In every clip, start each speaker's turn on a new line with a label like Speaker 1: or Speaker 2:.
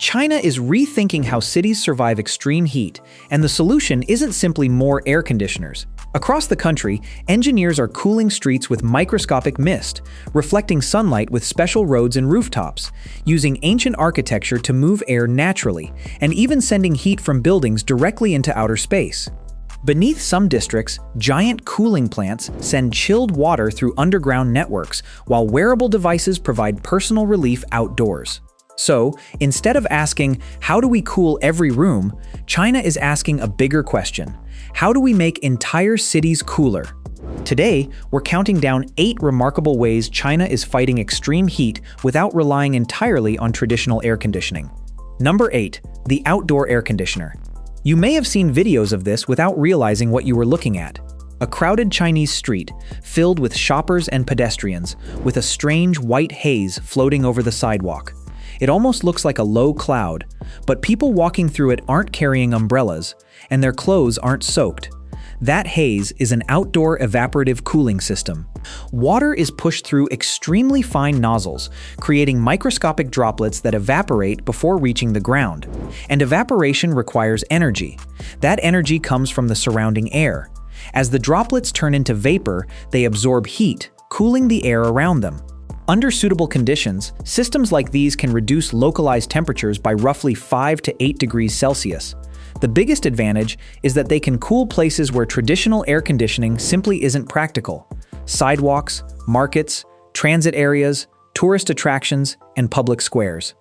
Speaker 1: China is rethinking how cities survive extreme heat, and the solution isn't simply more air conditioners. Across the country, engineers are cooling streets with microscopic mist, reflecting sunlight with special roads and rooftops, using ancient architecture to move air naturally, and even sending heat from buildings directly into outer space. Beneath some districts, giant cooling plants send chilled water through underground networks, while wearable devices provide personal relief outdoors. So, instead of asking, how do we cool every room, China is asking a bigger question. How do we make entire cities cooler? Today, we're counting down 8 remarkable ways China is fighting extreme heat without relying entirely on traditional air conditioning. Number 8. The outdoor air conditioner. You may have seen videos of this without realizing what you were looking at. A crowded Chinese street, filled with shoppers and pedestrians, with a strange white haze floating over the sidewalk. It almost looks like a low cloud, but people walking through it aren't carrying umbrellas, and their clothes aren't soaked. That haze is an outdoor evaporative cooling system. Water is pushed through extremely fine nozzles, creating microscopic droplets that evaporate before reaching the ground. And evaporation requires energy. That energy comes from the surrounding air. As the droplets turn into vapor, they absorb heat, cooling the air around them. Under suitable conditions, systems like these can reduce localized temperatures by roughly 5 to 8 degrees Celsius. The biggest advantage is that they can cool places where traditional air conditioning simply isn't practical: sidewalks, markets, transit areas, tourist attractions, and public squares.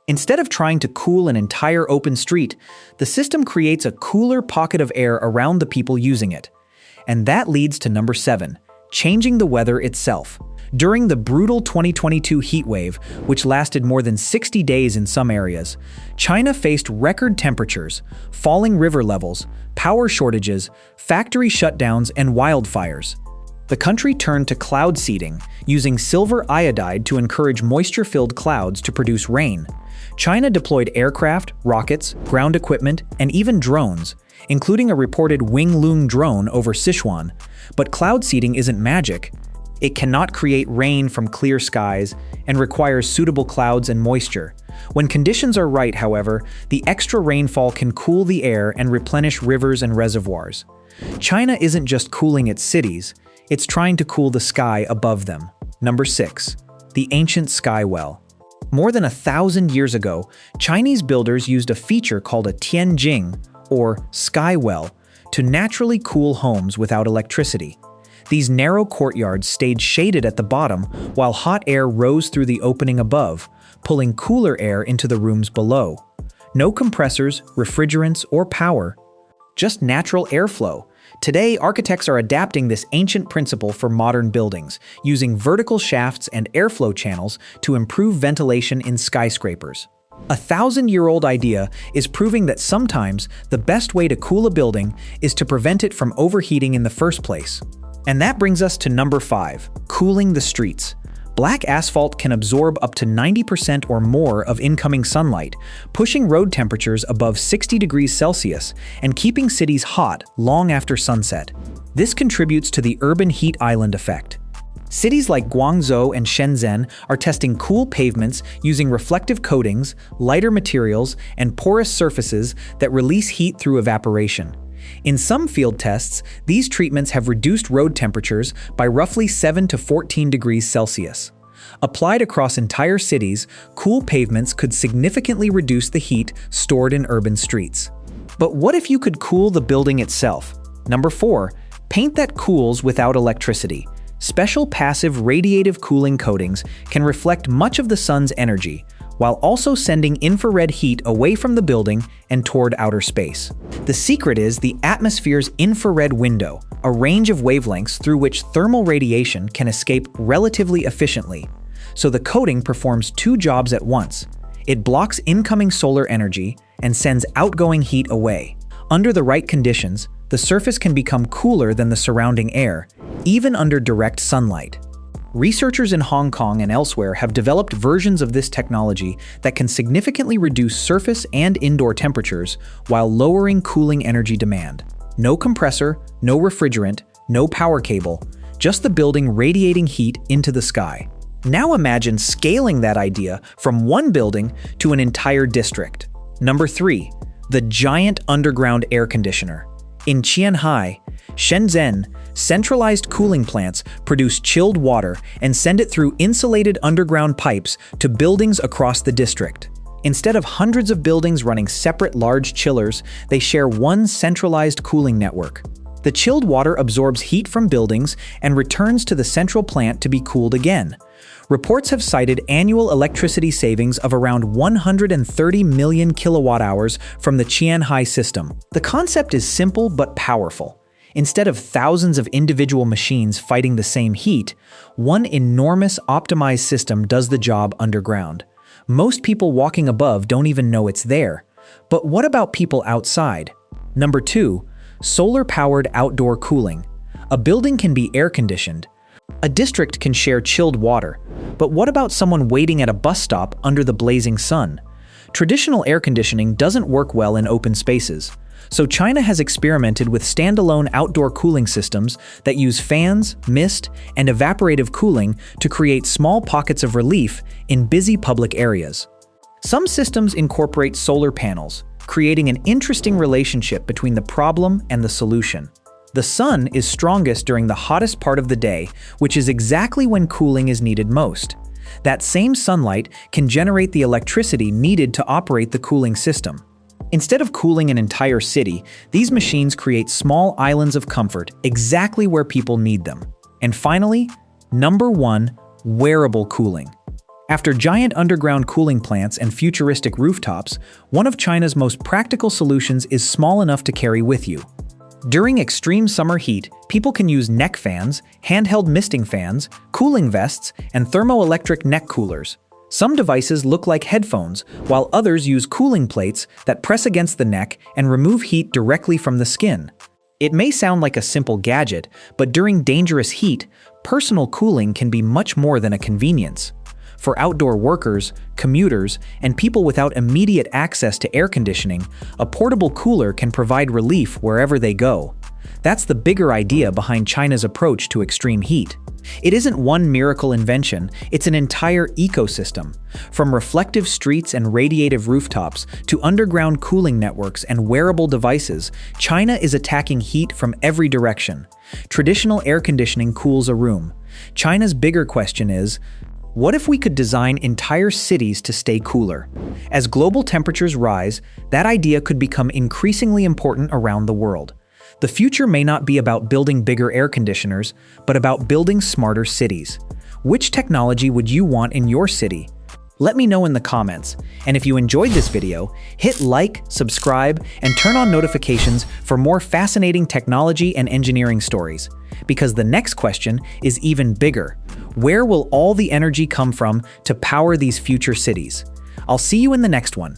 Speaker 1: Instead of trying to cool an entire open street, the system creates a cooler pocket of air around the people using it. And that leads to number 7, changing the weather itself. During the brutal 2022 heat wave, which lasted more than 60 days in some areas, China faced record temperatures, falling river levels, power shortages, factory shutdowns, and wildfires. The country turned to cloud seeding, using silver iodide to encourage moisture-filled clouds to produce rain. China deployed aircraft, rockets, ground equipment, and even drones, including a reported Wing-Lung drone over Sichuan. But cloud seeding isn't magic. It cannot create rain from clear skies and requires suitable clouds and moisture. When conditions are right, however, the extra rainfall can cool the air and replenish rivers and reservoirs. China isn't just cooling its cities, it's trying to cool the sky above them. Number 6. The ancient sky well. More than 1,000 years ago, Chinese builders used a feature called a tianjing, or sky well, to naturally cool homes without electricity. These narrow courtyards stayed shaded at the bottom while hot air rose through the opening above, pulling cooler air into the rooms below. No compressors, refrigerants, or power, just natural airflow. Today, architects are adapting this ancient principle for modern buildings, using vertical shafts and airflow channels to improve ventilation in skyscrapers. A 1,000-year-old idea is proving that sometimes the best way to cool a building is to prevent it from overheating in the first place. And that brings us to number 5, cooling the streets. Black asphalt can absorb up to 90% or more of incoming sunlight, pushing road temperatures above 60 degrees Celsius and keeping cities hot long after sunset. This contributes to the urban heat island effect. Cities like Guangzhou and Shenzhen are testing cool pavements using reflective coatings, lighter materials, and porous surfaces that release heat through evaporation. In some field tests, these treatments have reduced road temperatures by roughly 7 to 14 degrees Celsius. Applied across entire cities, cool pavements could significantly reduce the heat stored in urban streets. But what if you could cool the building itself? Number 4, paint that cools without electricity. Special passive radiative cooling coatings can reflect much of the sun's energy, while also sending infrared heat away from the building and toward outer space. The secret is the atmosphere's infrared window, a range of wavelengths through which thermal radiation can escape relatively efficiently. So the coating performs 2 jobs at once. It blocks incoming solar energy and sends outgoing heat away. Under the right conditions, the surface can become cooler than the surrounding air, even under direct sunlight. Researchers in Hong Kong and elsewhere have developed versions of this technology that can significantly reduce surface and indoor temperatures while lowering cooling energy demand. No compressor, no refrigerant, no power cable, just the building radiating heat into the sky. Now imagine scaling that idea from one building to an entire district. Number 3. The giant underground air conditioner. In Qianhai, Shenzhen, centralized cooling plants produce chilled water and send it through insulated underground pipes to buildings across the district. Instead of hundreds of buildings running separate large chillers, they share one centralized cooling network. The chilled water absorbs heat from buildings and returns to the central plant to be cooled again. Reports have cited annual electricity savings of around 130 million kilowatt-hours from the Qianhai system. The concept is simple but powerful. Instead of thousands of individual machines fighting the same heat, one enormous optimized system does the job underground. Most people walking above don't even know it's there. But what about people outside? Number 2. Solar-powered outdoor cooling. A building can be air-conditioned. A district can share chilled water. But what about someone waiting at a bus stop under the blazing sun? Traditional air conditioning doesn't work well in open spaces. So China has experimented with standalone outdoor cooling systems that use fans, mist, and evaporative cooling to create small pockets of relief in busy public areas. Some systems incorporate solar panels, creating an interesting relationship between the problem and the solution. The sun is strongest during the hottest part of the day, which is exactly when cooling is needed most. That same sunlight can generate the electricity needed to operate the cooling system. Instead of cooling an entire city, these machines create small islands of comfort exactly where people need them. And finally, number 1, wearable cooling. After giant underground cooling plants and futuristic rooftops, one of China's most practical solutions is small enough to carry with you. During extreme summer heat, people can use neck fans, handheld misting fans, cooling vests, and thermoelectric neck coolers. Some devices look like headphones, while others use cooling plates that press against the neck and remove heat directly from the skin. It may sound like a simple gadget, but during dangerous heat, personal cooling can be much more than a convenience. For outdoor workers, commuters, and people without immediate access to air conditioning, a portable cooler can provide relief wherever they go. That's the bigger idea behind China's approach to extreme heat. It isn't one miracle invention, it's an entire ecosystem. From reflective streets and radiative rooftops to underground cooling networks and wearable devices, China is attacking heat from every direction. Traditional air conditioning cools a room. China's bigger question is, what if we could design entire cities to stay cooler? As global temperatures rise, that idea could become increasingly important around the world. The future may not be about building bigger air conditioners, but about building smarter cities. Which technology would you want in your city? Let me know in the comments. And if you enjoyed this video, hit like, subscribe, and turn on notifications for more fascinating technology and engineering stories. Because the next question is even bigger. Where will all the energy come from to power these future cities? I'll see you in the next one.